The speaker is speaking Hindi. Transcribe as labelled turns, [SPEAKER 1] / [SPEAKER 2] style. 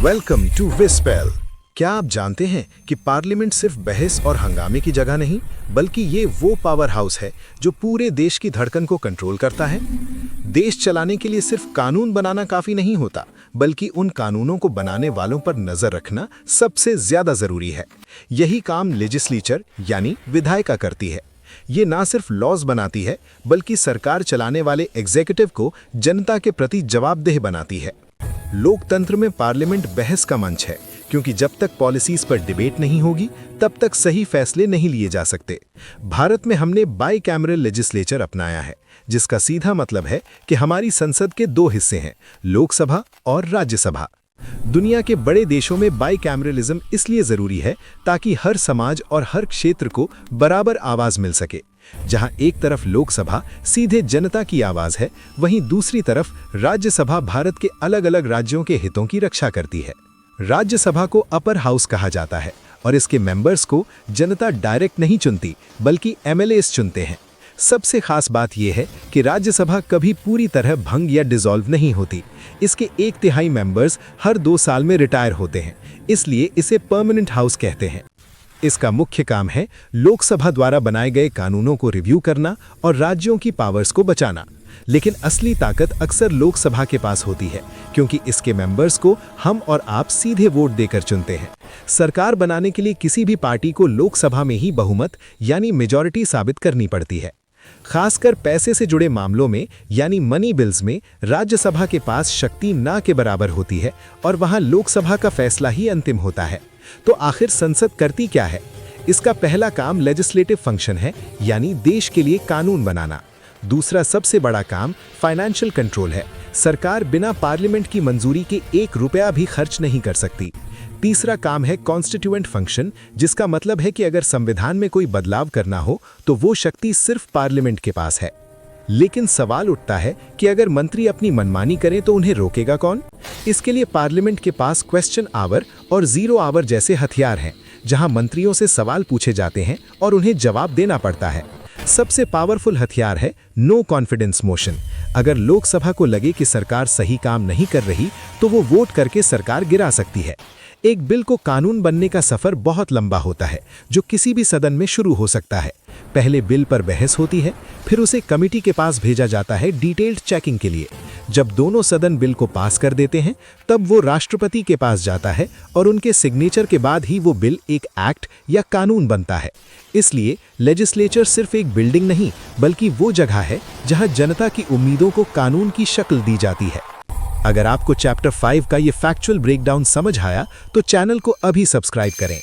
[SPEAKER 1] Welcome to विस्पेल। क्या आप जानते हैं कि पार्लियामेंट सिर्फ बहस और हंगामे की जगह नहीं, बल्कि ये वो पावर हाउस है जो पूरे देश की धड़कन को कंट्रोल करता है। देश चलाने के लिए सिर्फ कानून बनाना काफी नहीं होता, बल्कि उन कानूनों को बनाने वालों पर नजर रखना सबसे ज्यादा जरूरी है। यही काम लेजिस्लेचर यानी विधायिका करती है। ये ना सिर्फ लॉज बनाती है, बल्कि सरकार चलाने वाले एग्जीक्यूटिव को जनता के प्रति जवाबदेह बनाती है। लोकतंत्र में पार्लियामेंट बहस का मंच है, क्योंकि जब तक पॉलिसीज पर डिबेट नहीं होगी तब तक सही फैसले नहीं लिए जा सकते। भारत में हमने बाई कैमरल लेजिस्लेचर अपनाया है, जिसका सीधा मतलब है कि हमारी संसद के दो हिस्से हैं, लोकसभा और राज्यसभा। दुनिया के बड़े देशों में बाई कैमरलिज्म इसलिए जरूरी है ताकि हर समाज और हर क्षेत्र को बराबर आवाज मिल सके। जहां एक तरफ लोकसभा सीधे जनता की आवाज है, वहीं दूसरी तरफ राज्यसभा भारत के अलग अलग राज्यों के हितों की रक्षा करती है। राज्यसभा को अपर हाउस कहा जाता है और इसके मेंबर्स को जनता डायरेक्ट नहीं चुनती, बल्कि एमएलएस चुनते हैं। सबसे खास बात यह है कि राज्यसभा कभी पूरी तरह भंग या डिसॉल्व नहीं होती। इसके 1/3 मेंबर्स हर 2 साल में रिटायर होते हैं, इसलिए इसे परमानेंट हाउस कहते हैं। इसका मुख्य काम है लोकसभा द्वारा बनाए गए कानूनों को रिव्यू करना और राज्यों की पावर्स को बचाना। लेकिन असली ताकत अक्सर लोकसभा के पास होती है, क्योंकि इसके मेंबर्स को हम और आप सीधे वोट देकर चुनते हैं। सरकार बनाने के लिए किसी भी पार्टी को लोकसभा में ही बहुमत यानी मेजॉरिटी साबित करनी पड़ती है। खासकर पैसे से जुड़े मामलों में यानी मनी बिल्स में राज्यसभा के पास शक्ति ना के बराबर होती है और वहां लोकसभा का फैसला ही अंतिम होता है। तो आखिर संसद करती क्या है? इसका पहला काम लेजिस्लेटिव फंक्शन है, यानी देश के लिए कानून बनाना। दूसरा सबसे बड़ा काम फाइनेंशियल कंट्रोल है। सरकार बिना पार्लियामेंट की मंजूरी के 1 रुपया भी खर्च नहीं कर सकती। तीसरा काम है कॉन्स्टिट्यूएंट फंक्शन, जिसका मतलब है कि अगर संविधान में कोई बदलाव करना हो तो वो शक्ति सिर्फ पार्लियामेंट के पास है। लेकिन सवाल उठता है कि अगर मंत्री अपनी मनमानी करें तो उन्हें रोकेगा कौन? इसके लिए पार्लियामेंट के पास क्वेश्चन आवर और 0 आवर जैसे हथियार हैं, जहां मंत्रियों से सवाल पूछे जाते हैं और उन्हें जवाब देना पड़ता है। सबसे पावरफुल हथियार है नो कॉन्फिडेंस मोशन। अगर लोकसभा को लगे कि सरकार सही काम नहीं कर रही तो वो वोट करके सरकार गिरा सकती है। एक बिल को कानून बनने का सफर बहुत लंबा होता है, जो किसी भी सदन में शुरू हो सकता है। पहले बिल पर बहस होती है, फिर उसे कमेटी के पास भेजा जाता है डिटेल्ड चेकिंग के लिए। जब दोनों सदन बिल को पास कर देते हैं, तब वो राष्ट्रपति के पास जाता है और उनके सिग्नेचर के बाद ही वो बिल एक एक्ट या कानून बनता है। इसलिए लेजिस्लेचर सिर्फ एक बिल्डिंग नहीं, बल्कि वो जगह है जहां जनता की उम्मीदों को कानून की शक्ल दी जाती है। अगर आपको चैप्टर 5 का ये फैक्चुअल ब्रेकडाउन समझ आया तो चैनल को अभी सब्सक्राइब करें।